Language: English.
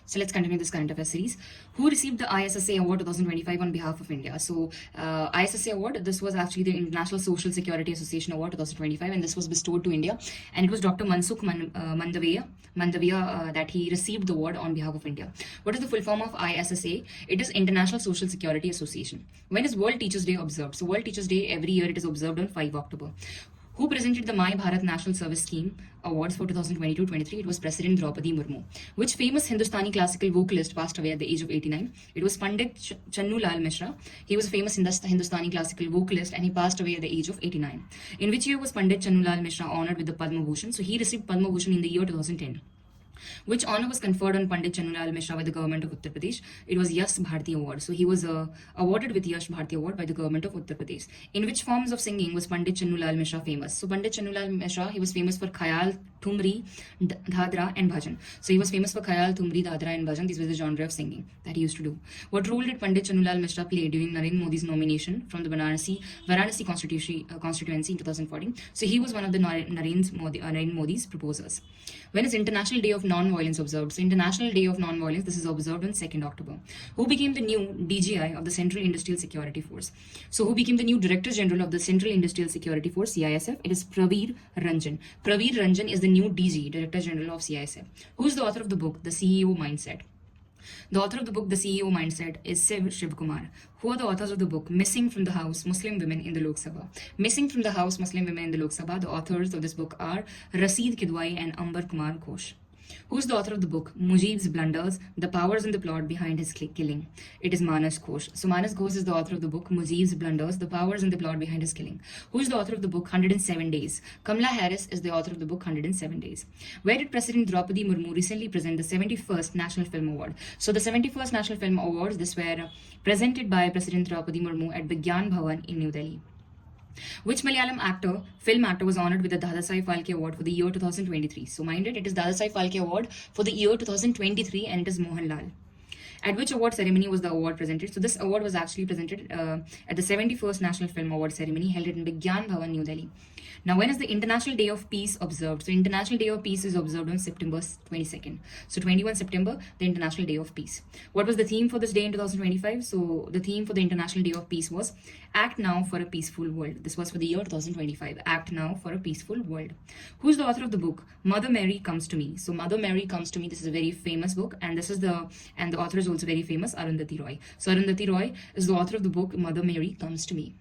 So let's continue this current affairs series. Who received the ISSA Award 2025 on behalf of India? So ISSA Award, this was actually the International Social Security Association Award 2025, and this was bestowed to India. And it was Dr. Mansukh Mandavia that he received the award on behalf of India. What is the full form of ISSA? It is International Social Security Association. When is World Teachers Day observed? So World Teachers Day every year it is observed on 5 October. Who presented the My Bharat National Service Scheme Awards for 2022-23? It was President Draupadi Murmu. Which famous Hindustani classical vocalist passed away at the age of 89? It was Pandit Channu Lal Mishra. He was a famous Hindustani classical vocalist and he passed away at the age of 89. In which year was Pandit Channu Lal Mishra honored with the Padma Bhushan? So he received Padma Bhushan in the year 2010. Which honor was conferred on Pandit Channu Lal Mishra by the government of Uttar Pradesh? It was Yash Bharti Award. So he was awarded with Yash Bharti Award by the government of Uttar Pradesh. In which forms of singing was Pandit Channu Lal Mishra famous? So Pandit Channu Lal Mishra, he was famous for Khayal, Thumri, Dhadra and Bhajan. So he was famous for Khayal, Thumri, Dhadra and Bhajan. These were the genre of singing that he used to do. What role did Pandit Channu Lal Mishra play during Narendra Modi's nomination from the Varanasi constituency in 2014? So he was one of the Narendra Modi's proposers. When is International Day of Non-Violence observed? So International Day of Non-Violence, this is observed on 2nd October. Who became the new DGI of the Central Industrial Security Force? So who became the new Director General of the Central Industrial Security Force, CISF? It is Praveer Ranjan. Praveer Ranjan is the new DG, Director General of CISF. Who is the author of the book, The CEO Mindset? The author of the book, The CEO Mindset, is Shiv Kumar. Who are the authors of the book, Missing from the House, Muslim Women in the Lok Sabha? Missing from the House, Muslim Women in the Lok Sabha. The authors of this book are Rasid Kidwai and Ambar Kumar Ghosh. Who is the author of the book, Mujib's Blunders, The Powers and the Plot Behind His Killing? It is Manas Ghosh. So Manas Ghosh is the author of the book, Mujib's Blunders, The Powers and the Plot Behind His Killing. Who is the author of the book, 107 Days? Kamala Harris is the author of the book, 107 Days. Where did President Draupadi Murmu recently present the 71st National Film Award? So the 71st National Film Awards, this were presented by President Draupadi Murmu at Vigyan Bhavan in New Delhi. Which Malayalam film actor was honored with the Dadasaheb Phalke Award for the year 2023? So mind it is Dadasaheb Phalke Award for the year 2023 and it is Mohanlal. At which award ceremony was the award presented? So this award was actually presented at the 71st National Film Award ceremony held in Vigyan Bhavan, New Delhi. Now, when is the International Day of Peace observed? So International Day of Peace is observed on September 22nd. So 21 September, the International Day of Peace. What was the theme for this day in 2025? So the theme for the International Day of Peace was Act Now for a Peaceful World. This was for the year 2025. Act Now for a Peaceful World. Who's the author of the book? Mother Mary Comes to Me. So Mother Mary Comes to Me, this is a very famous book and the author is also very famous, Arundhati Roy. So Arundhati Roy is the author of the book Mother Mary Comes to Me.